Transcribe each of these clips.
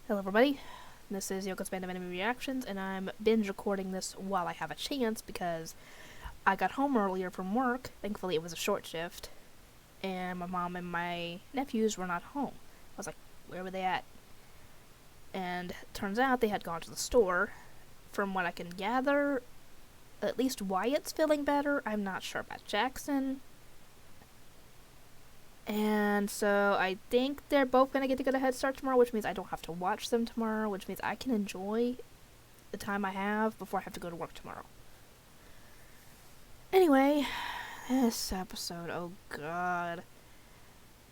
Hello everybody, this is Yoko's Band of Anime Reactions, and I'm binge recording this while I have a chance because I got home earlier from work. Thankfully it was a short shift, and my mom and my nephews were not home. I was like, where were they at? And turns out they had gone to the store. From what I can gather, at least Wyatt's feeling better. I'm not sure about Jackson. And so I think they're both going to get a head start tomorrow, which means I don't have to watch them tomorrow, which means I can enjoy the time I have before I have to go to work tomorrow. Anyway, this episode, oh god.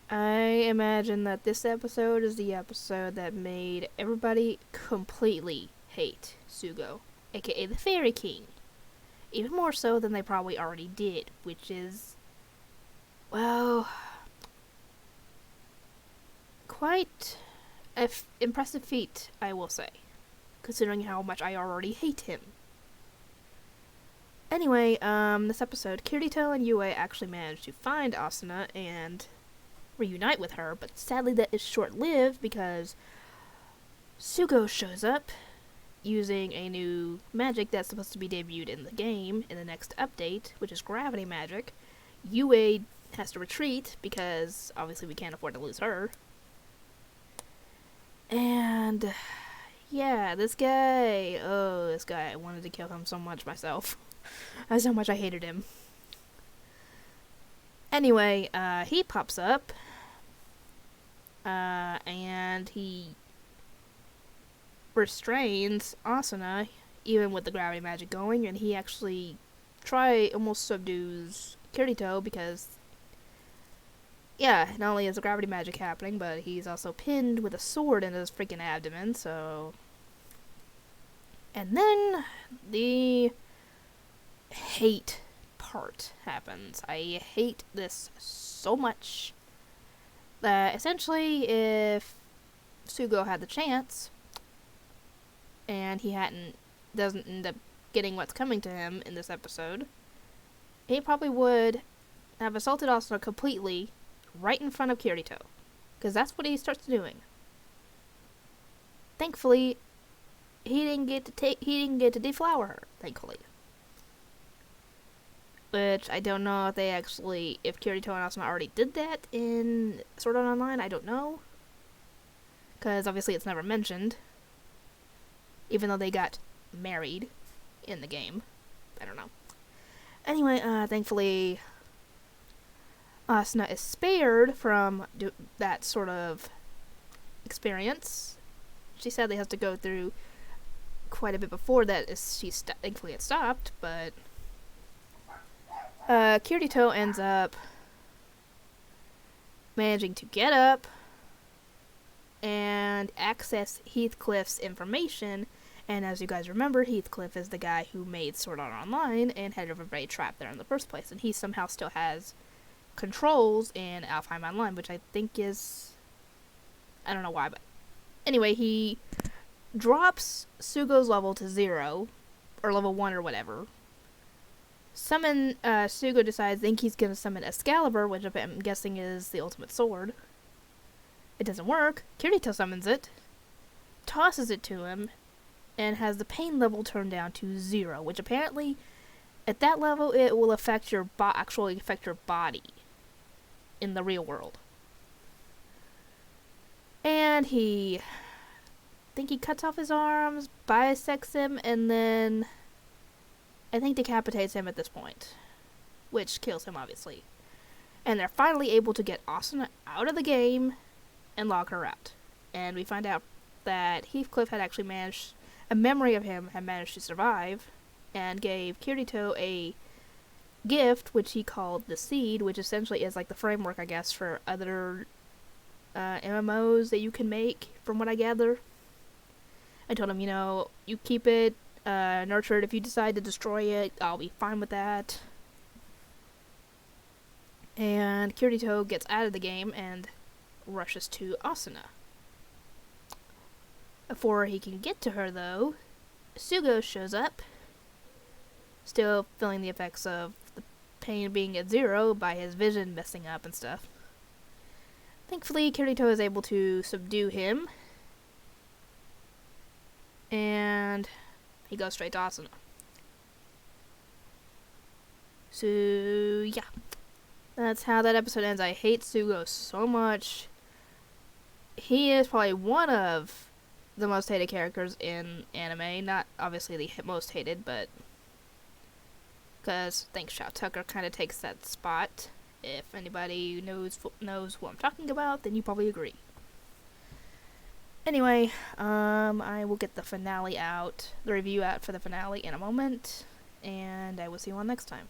I imagine that this episode is the episode that made everybody completely hate Sugo, aka the Fairy King. Even more so than they probably already did, which is, well, quite an impressive feat, I will say, considering how much I already hate him. Anyway, this episode, Kirito and Yue actually managed to find Asuna and reunite with her, but sadly that is short-lived because Sugo shows up using a new magic that's supposed to be debuted in the game in the next update, which is gravity magic. Yue has to retreat because obviously we can't afford to lose her. And yeah, this guy, I wanted to kill him so much myself. That's how much I hated him. Anyway, he pops up, and he restrains Asuna, even with the gravity magic going, and he actually almost subdues Kirito because, yeah, not only is the gravity magic happening, but he's also pinned with a sword in his freaking abdomen, so... And then the hate part happens. I hate this so much that essentially if Sugo had the chance and he doesn't end up getting what's coming to him in this episode, he probably would have assaulted Asuna completely right in front of Kirito, because that's what he starts doing. Thankfully, he didn't get to deflower her, thankfully. Which I don't know if if Kirito and Asuna already did that in Sword Art Online, I don't know. Because obviously it's never mentioned. Even though they got married in the game. I don't know. Anyway, thankfully, Asuna is spared from that sort of experience. She sadly has to go through quite a bit before that. Thankfully it stopped, but Kirito ends up managing to get up and access Heathcliff's information. And as you guys remember, Heathcliff is the guy who made Sword Art Online and had everybody trapped there in the first place. And he somehow still has controls in Alfheim Online, which I think is... I don't know why, but... Anyway, he drops Sugo's level to 0, or level 1 or whatever. Sugo think he's gonna summon Excalibur, which I'm guessing is the ultimate sword. It doesn't work. Kirito summons it, tosses it to him, and has the pain level turned down to 0, which apparently, at that level, it will actually affect your body in the real world. And I think he cuts off his arms, bisects him, and then I think decapitates him at this point, which kills him, obviously. And they're finally able to get Asuna out of the game and lock her out. And we find out that Heathcliff had actually a memory of him had managed to survive, and gave Kirito a gift, which he called the Seed, which essentially is like the framework, I guess, for other MMOs that you can make, from what I gather. I told him, you keep it, nurture it. If you decide to destroy it, I'll be fine with that. And Kirito gets out of the game and rushes to Asuna. Before he can get to her, though, Sugo shows up, still feeling the effects of the pain being at 0 by his vision messing up and stuff. Thankfully, Kirito is able to subdue him, and he goes straight to Asuna. So, yeah. That's how that episode ends. I hate Sugo so much. He is probably one of the most hated characters in anime. Not obviously the most hated, but because I think Shao Tucker kind of takes that spot. If anybody knows what I'm talking about, then you probably agree. Anyway, I will get the review out for the finale in a moment, and I will see you all next time.